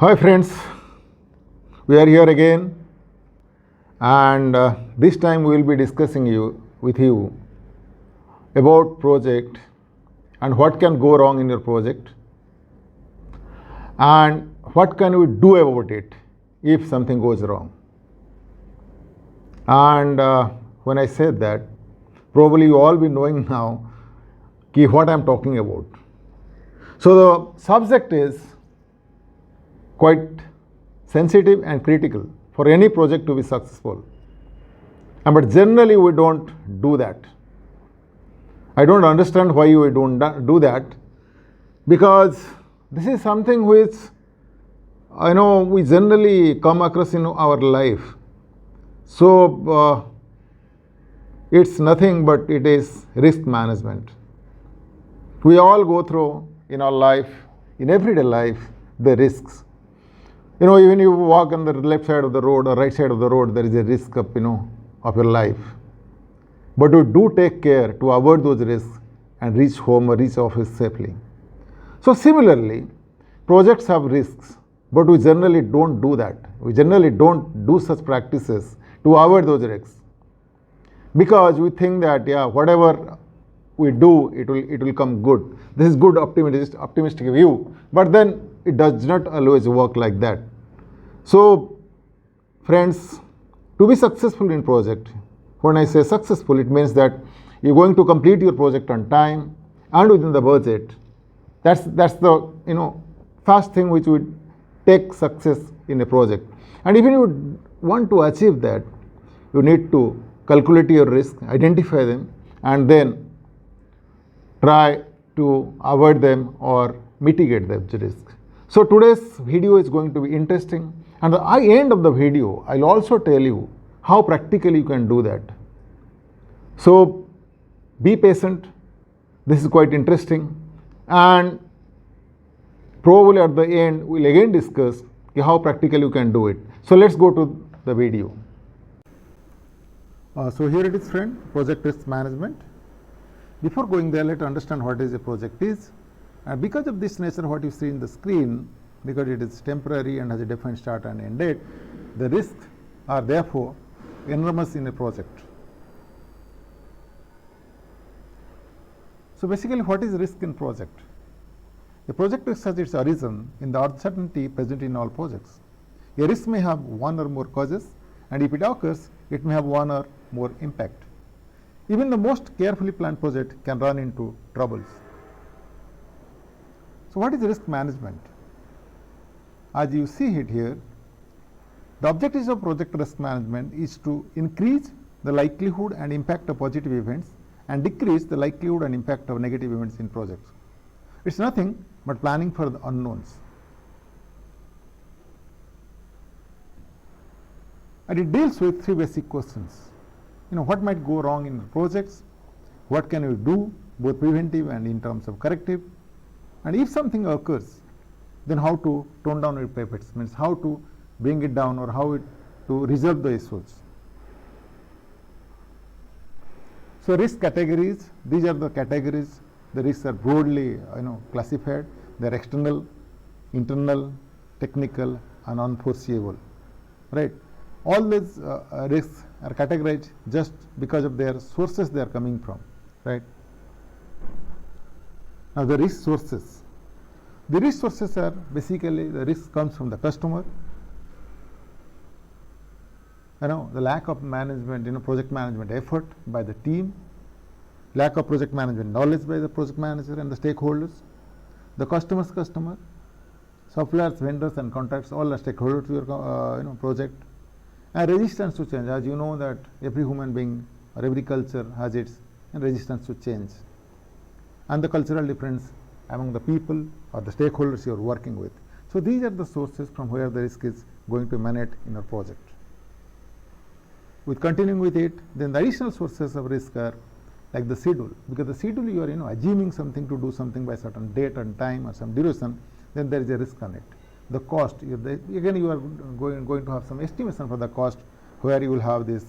Hi friends, we are here again, and this time we will be discussing with you about project and what can go wrong in your project and what can we do about it if something goes wrong. And when I said that, probably you all be knowing now what I am talking about. So the subject is quite sensitive and critical for any project to be successful. But generally we don't do that. I don't understand why we don't do that, because this is something which we generally come across in our life. So it's nothing but it is risk management. We all go through in our life, in everyday life, the risks. Even you walk on the left side of the road or right side of the road, there is a risk of your life. But we do take care to avoid those risks and reach home or reach office safely. So similarly, projects have risks, but we generally don't do that. We generally don't do such practices to avoid those risks, because we think that whatever we do, it will come good. This is good optimistic view, but then it does not always work like that. So friends, to be successful in project, when I say successful, it means that you're going to complete your project on time and within the budget. That's the first thing which would take success in a project. And if you want to achieve that, you need to calculate your risk, identify them, and then try to avoid them or mitigate the risk. So today's video is going to be interesting, and at the end of the video I'll also tell you how practically you can do that. So be patient, this is quite interesting, and probably at the end we'll again discuss how practically you can do it. So let's go to the video. So here it is, friend, project risk management. Before going there, let's understand what is a project is. And because of this nature, what you see in the screen, because it is temporary and has a defined start and end date, the risks are therefore enormous in a project. So basically, what is risk in project? A project risk has its origin in the uncertainty present in all projects. A risk may have one or more causes, and if it occurs, it may have one or more impact. Even the most carefully planned project can run into troubles. So what is risk management? As you see it here, the objectives of project risk management is to increase the likelihood and impact of positive events and decrease the likelihood and impact of negative events in projects. It's nothing but planning for the unknowns. And it deals with three basic questions. What might go wrong in projects? What can you do, both preventive and in terms of corrective? And if something occurs, then how to tone down your efforts, means how to bring it down or how to resolve the issues. So risk categories, these are the categories. The risks are broadly classified. They are external, internal, technical, and unforeseeable, right? All these risks are categorized just because of their sources they are coming from, right? Now the risk sources. The risk sources are basically the risk comes from the customer, the lack of management, project management effort by the team, lack of project management knowledge by the project manager and the stakeholders, the customer's customer, suppliers, vendors, and contracts, all are stakeholders to your project. And resistance to change, as you know that every human being or every culture has its resistance to change, and the cultural difference among the people or the stakeholders you are working with. So these are the sources from where the risk is going to emanate in your project. With continuing with it, then the additional sources of risk are like the schedule, because the schedule you are assuming something to do something by certain date and time or some duration, then there is a risk on it. The cost, again you are going to have some estimation for the cost, where you will have this,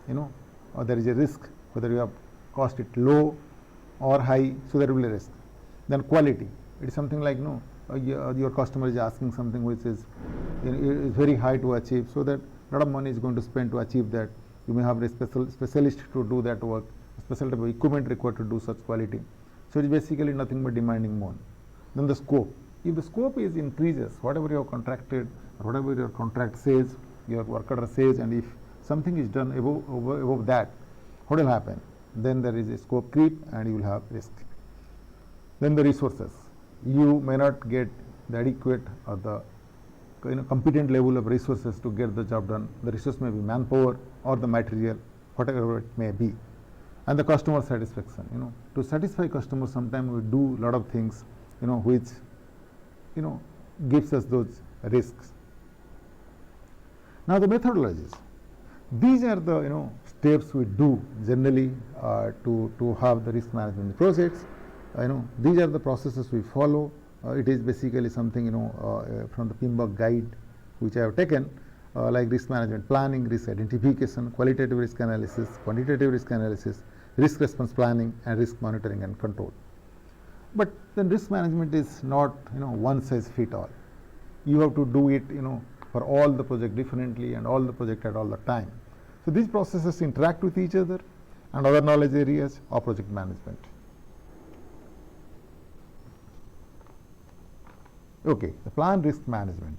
or there is a risk whether you have cost it low or high, so there will be a risk. Then quality, it is something like your customer is asking something which is very high to achieve, so that a lot of money is going to spend to achieve that. You may have a specialist to do that work, special type of equipment required to do such quality. So it is basically nothing but demanding more. Then the scope. If the scope is increases, whatever you have contracted or whatever your contract says, your work order says, and if something is done above that, what will happen? Then there is a scope creep and you will have risk. Then the resources. You may not get the adequate or the competent level of resources to get the job done. The resource may be manpower or the material, whatever it may be. And the customer satisfaction. To satisfy customers, sometimes we do a lot of things, which gives us those risks. Now the methodologies. These are the steps we do generally to have the risk management projects. These are the processes we follow. It is basically something from the PMBOK guide which I have taken, like risk management planning, risk identification, qualitative risk analysis, quantitative risk analysis, risk response planning, and risk monitoring and control. But then risk management is not one size fit all. You have to do it for all the project differently and all the project at all the time. So these processes interact with each other and other knowledge areas of project management. Okay, the plan risk management.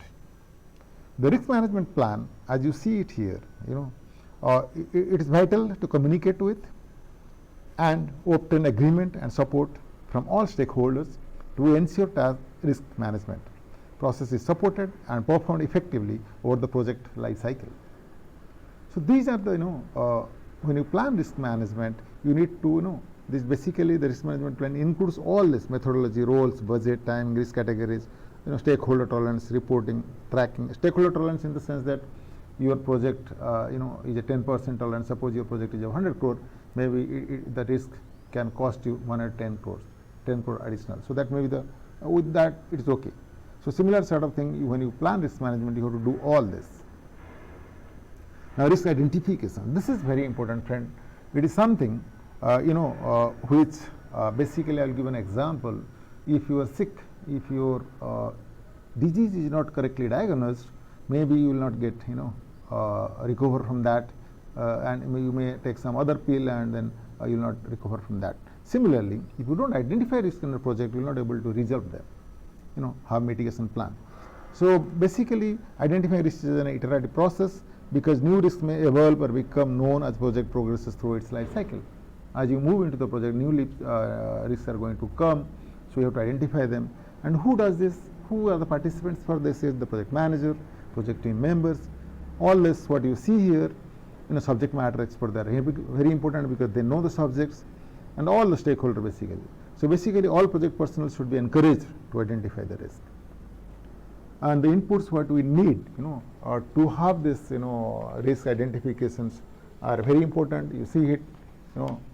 The risk management plan, as you see it here, it is vital to communicate with and obtain agreement and support from all stakeholders to ensure task risk management process is supported and performed effectively over the project life cycle. So these are the when you plan risk management, you need to this basically the risk management plan includes all this methodology, roles, budget, time, risk categories, stakeholder tolerance, reporting, tracking. Stakeholder tolerance in the sense that your project is a 10% tolerance. Suppose your project is a 100 crore, maybe the risk can cost you 1 or 10 crores, 10 crore additional. So that maybe with that it is okay. So similar sort of thing, when you plan risk management, you have to do all this. Now risk identification. This is very important, friend. It is something which basically I will give an example. If you are sick, if your disease is not correctly diagnosed, maybe you will not get recover from that, and you may take some other pill and then you will not recover from that. Similarly, if you don't identify risk in the project, you will not able to resolve them. Have mitigation plan. So basically, identifying risks is an iterative process because new risks may evolve or become known as project progresses through its life cycle. As you move into the project, new risks are going to come, so you have to identify them. And who does this? Who are the participants for this? Is the project manager, project team members. All this, what you see here, subject matter experts, they are very important because they know the subjects and all the stakeholders basically. So basically, all project personnel should be encouraged to identify the risk. And the inputs what we need, to have this, risk identifications are very important. You see it,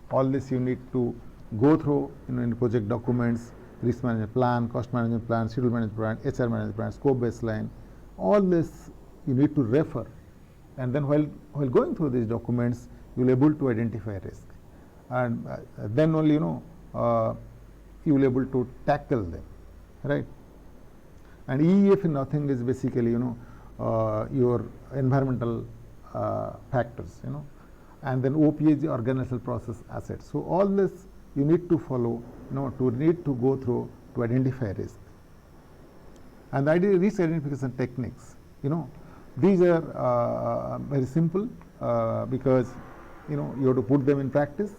all this you need to go through, in the project documents, risk management plan, cost management plan, schedule management plan, HR management plan, scope baseline. All this you need to refer, and then while going through these documents, you will be able to identify risk, and then only you will be able to tackle them, right? And EEF in nothing is basically your environmental factors, and then OPA is the organizational process assets. So all this you need to follow, need to go through to identify risk. And the risk identification techniques, these are very simple because you have to put them in practice.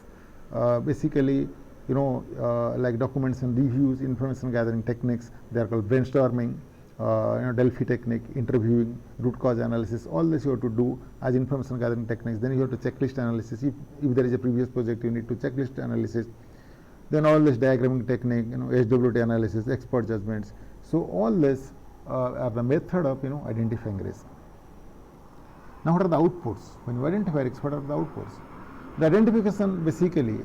Basically, like documents and reviews, information gathering techniques. They are called brainstorming, Delphi technique, interviewing, root cause analysis. All this you have to do as information gathering techniques. Then you have to checklist analysis. If there is a previous project, you need to checklist analysis. Then all this diagramming technique, SWT analysis, expert judgments. So all this are the method of identifying risk. Now what are the outputs? When you identify risk, what are the outputs? The identification basically,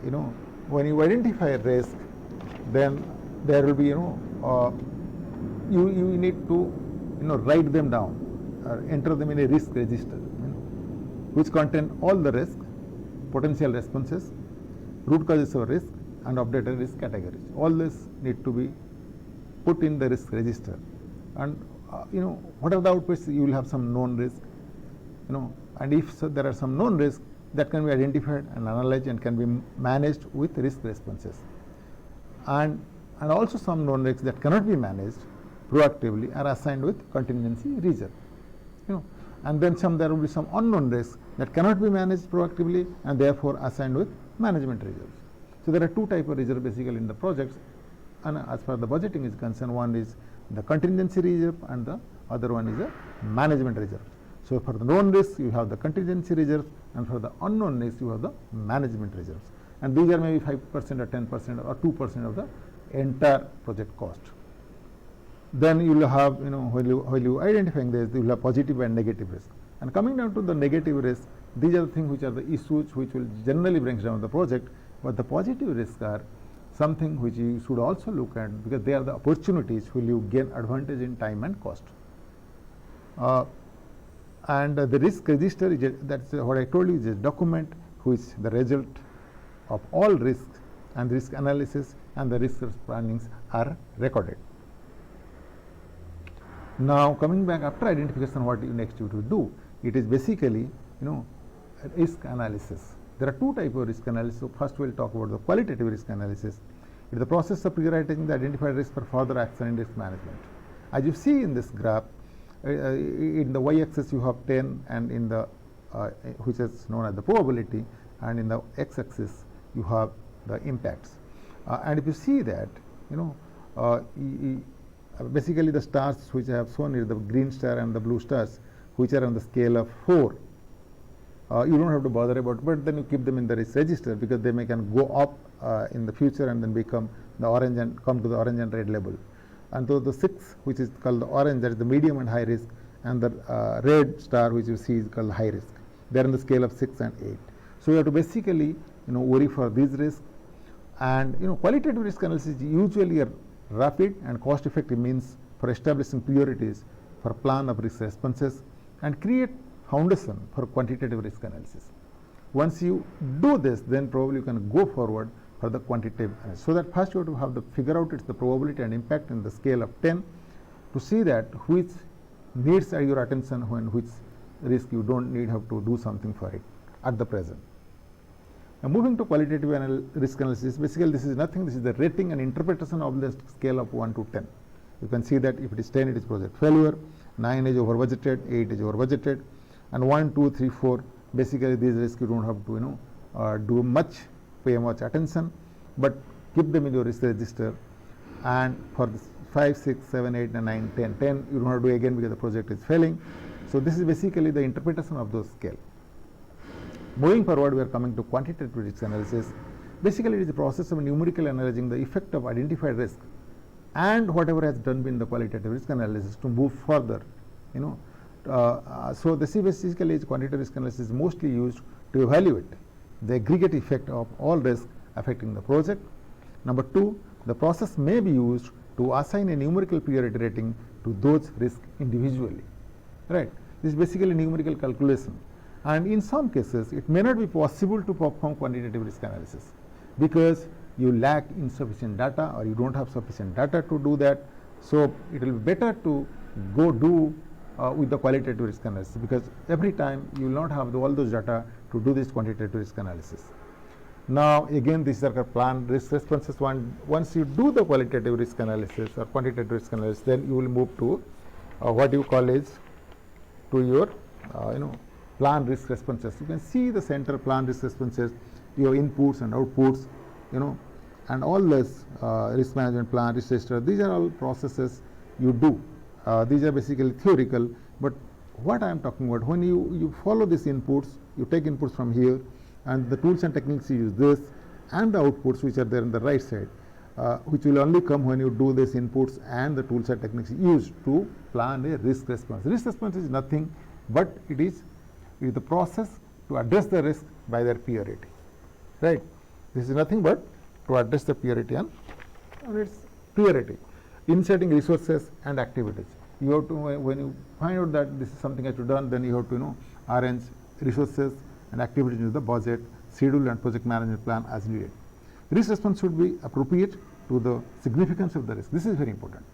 when you identify a risk, then there will be, you need to, write them down or enter them in a risk register, which contain all the risk, potential responses, root causes of risk, and updated risk categories. All this need to be put in the risk register, and what are the outputs? You will have some known risk, and if so, there are some known risks that can be identified and analyzed and can be managed with risk responses, and also some known risks that cannot be managed proactively are assigned with contingency reserve. And then there will be some unknown risks that cannot be managed proactively and therefore assigned with management reserves. So there are two types of reserve basically in the projects, and as far as the budgeting is concerned, one is the contingency reserve and the other one is a management reserve. So for the known risks you have the contingency reserve, and for the unknown risks you have the management reserves, and these are maybe 5% or 10% or 2% of the entire project cost. Then you will have, while you identifying this, you will have positive and negative risk. And coming down to the negative risk, these are the things which are the issues which will generally bring down the project. But the positive risks are something which you should also look at, because they are the opportunities will you gain advantage in time and cost. And the risk register is that's what I told you, is a document which the result of all risks and risk analysis and the risk plannings are recorded. Now coming back after identification, what next you to do? It is basically risk analysis. There are two types of risk analysis. So first we will talk about the qualitative risk analysis. It is the process of prioritizing the identified risk for further action in risk management. As you see in this graph, in the y-axis you have 10, and in the which is known as the probability, and in the x-axis you have the impacts. And if you see that, basically the stars which I have shown here, the green star and the blue stars, which are on the scale of 4. You don't have to bother about, but then you keep them in the risk register, because they can go up in the future and then become the orange and come to the orange and red level. And so the 6, which is called the orange, that is the medium and high risk, and the red star which you see is called high risk. They are in the scale of 6 and 8. So you have to basically worry for these risks. And qualitative risk analysis is usually a rapid and cost-effective means for establishing priorities for plan of risk responses and create foundation for quantitative risk analysis. Once you do this, then probably you can go forward for the quantitative analysis. So that first you have to figure out the probability and impact in the scale of 10 to see that which needs your attention when which risk you don't need have to do something for it at the present. Now moving to qualitative risk analysis, basically this is nothing, this is the rating and interpretation of the scale of 1 to 10. You can see that if it is 10 it is project failure, 9 is over budgeted, 8 is over budgeted, and 1, 2, 3, 4 basically these risks you don't have to do pay much attention, but keep them in your risk register. And for this 5, 6, 7, 8, and 9, 10 you don't have to do again because the project is failing. So this is basically the interpretation of those scale. Moving forward, we are coming to quantitative risk analysis. Basically, it is a process of numerically analyzing the effect of identified risk and whatever has done in the qualitative risk analysis to move further. So this is basically quantitative risk analysis is mostly used to evaluate the aggregate effect of all risks affecting the project. Number 2, the process may be used to assign a numerical priority rating to those risks individually. Right? This is basically numerical calculation. And in some cases, it may not be possible to perform quantitative risk analysis because you lack insufficient data or you don't have sufficient data to do that. So it will be better to go do with the qualitative risk analysis, because every time you will not have all those data to do this quantitative risk analysis. Now again, these are planned risk responses. Once you do the qualitative risk analysis or quantitative risk analysis, then you will move to what you call is to your planned risk responses. You can see the center planned risk responses, your inputs and outputs, and all this risk management plan, risk register. These are all processes you do. These are basically theoretical, but what I am talking about, when you follow these inputs, you take inputs from here, and the tools and techniques you use this, and the outputs which are there on the right side, which will only come when you do these inputs and the tools and techniques used to plan a risk response. Risk response is nothing but it is the process to address the risk by their priority. Right? This is nothing but to address the priority and its priority. Inserting resources and activities. You have to, when you find out that this is something that you done, then you have to arrange resources and activities into the budget, schedule and project management plan as needed. Risk response should be appropriate to the significance of the risk. This is very important.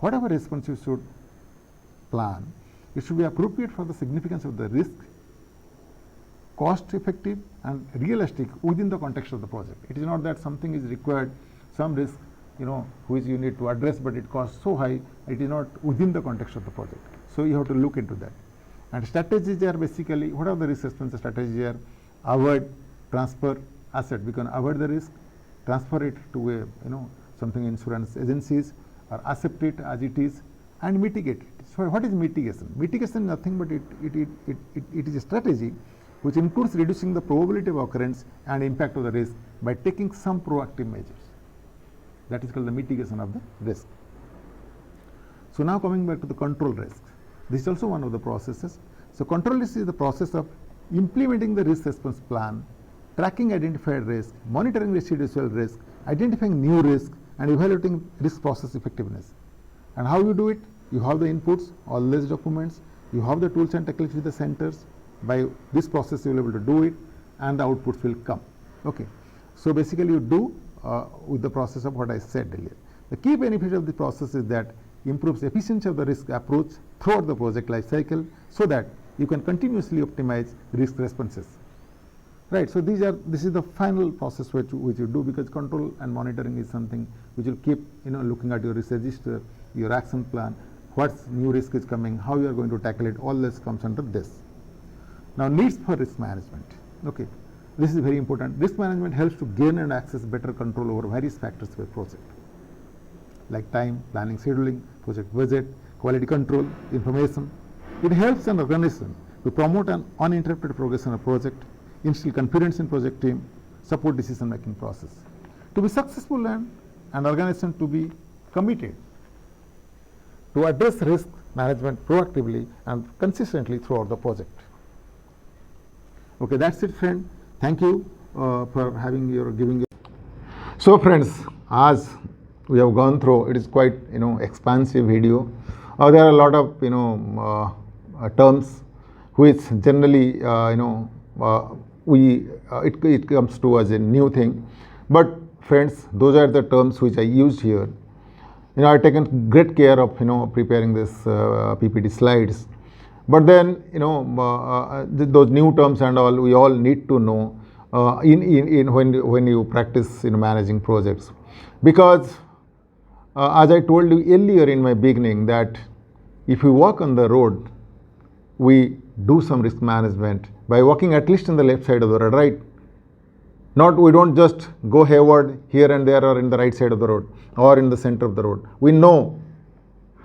whatever response you should plan, it should be appropriate for the significance of the risk, cost effective and realistic within the context of the project. It is not that something is required, some risk, which you need to address, but it costs so high, it is not within the context of the project. So you have to look into that. And strategies are basically, what are the risk response strategies here? Avoid, transfer asset. We can avoid the risk, transfer it to a, something insurance agencies, or accept it as it is, and mitigate it. So what is mitigation? Mitigation is nothing but it is a strategy which includes reducing the probability of occurrence and impact of the risk by taking some proactive measures. That is called the mitigation of the risk. So now coming back to the control risk. This is also one of the processes. So control risk is the process of implementing the risk response plan, tracking identified risk, monitoring residual risk, identifying new risk, and evaluating risk process effectiveness. And how you do it? You have the inputs, all these documents, you have the tools and techniques with the centers. By this process you will be able to do it, and the outputs will come. Okay. So basically you do with the process of what I said earlier. The key benefit of the process is that improves efficiency of the risk approach throughout the project life cycle, so that you can continuously optimize risk responses. Right. So this is the final process which you do, because control and monitoring is something which will keep looking at your risk register, your action plan, what new risk is coming, how you are going to tackle it. All this comes under this. Now, needs for risk management. Okay, this is very important. Risk management helps to gain and access better control over various factors of a project, like time, planning, scheduling, project budget, quality control, information. It helps an organization to promote an uninterrupted progress on a project, instill confidence in project team, support decision-making process. To be successful and an organization to be committed to address risk management proactively and consistently throughout the project. Okay, that's it, friend. Thank you for giving your. So, friends, as we have gone through, it is quite expansive video. There are a lot of terms which generally it comes to as a new thing. But friends, those are the terms which I used here. I've taken great care of preparing this PPT slides. But then those new terms and all we all need to know when you practice managing projects, because as I told you earlier in my beginning, that if we walk on the road, we do some risk management by walking at least on the left side of the road, right? We don't just go hayward here and there, or in the right side of the road or in the center of the road. We know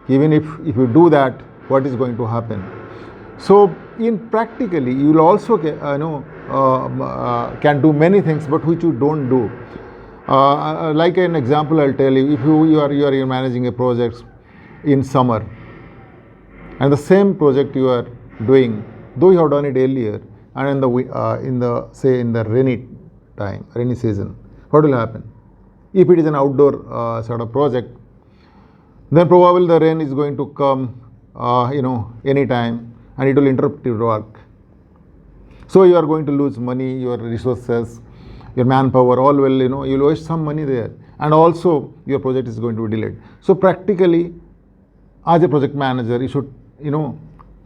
even if you do that, what is going to happen. So in practically you will also can do many things, but which you don't do. Like an example I'll tell you, if you are managing a project in summer, and the same project you are doing, though you have done it earlier, and in the rainy season, what will happen? If it is an outdoor sort of project, then probably the rain is going to come any time, and it will interrupt your work. So you are going to lose money, your resources, your manpower, all will, you will waste some money there, and also your project is going to be delayed. So practically, as a project manager, you should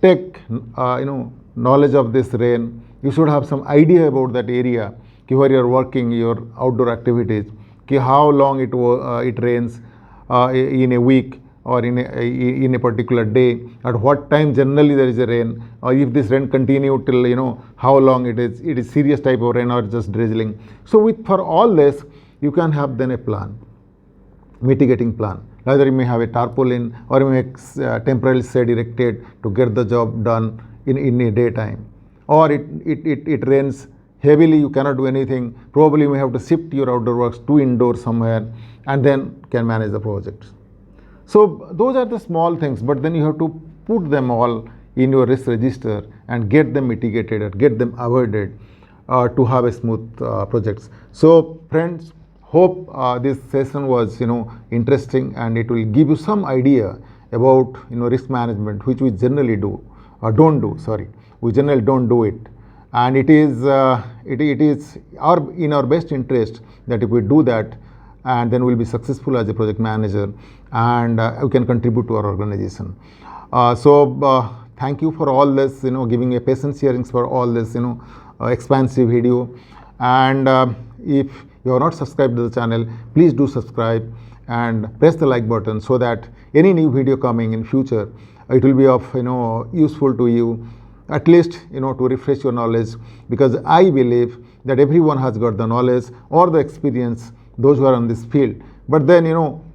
take knowledge of this rain. You should have some idea about that area where you are working, your outdoor activities, how long it rains in a week, or in a particular day, at what time generally there is a rain, or if this rain continue till how long it is serious type of rain or just drizzling. So for all this you can have then a plan, mitigating plan. Either you may have a tarpaulin, or you may temporarily shade erected to get the job done in a daytime, or it rains heavily, you cannot do anything, probably you may have to shift your outdoor works to indoor somewhere, and then can manage the project. So those are the small things, but then you have to put them all in your risk register and get them mitigated or get them avoided to have a smooth projects. So friends, hope this session was interesting, and it will give you some idea about risk management, which we generally do or don't do. We generally don't do it, and it is in our best interest that if we do that, and then we'll be successful as a project manager, and we can contribute to our organization. Thank you for all this, giving a patience hearings for all this, expansive video. And if you are not subscribed to the channel, please do subscribe and press the like button, so that any new video coming in future, it will be of useful to you, at least to refresh your knowledge, because I believe that everyone has got the knowledge or the experience, those who are on this field, but then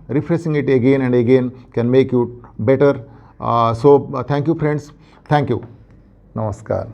refreshing it again and again can make you better. Thank you, friends. Thank you. Namaskar.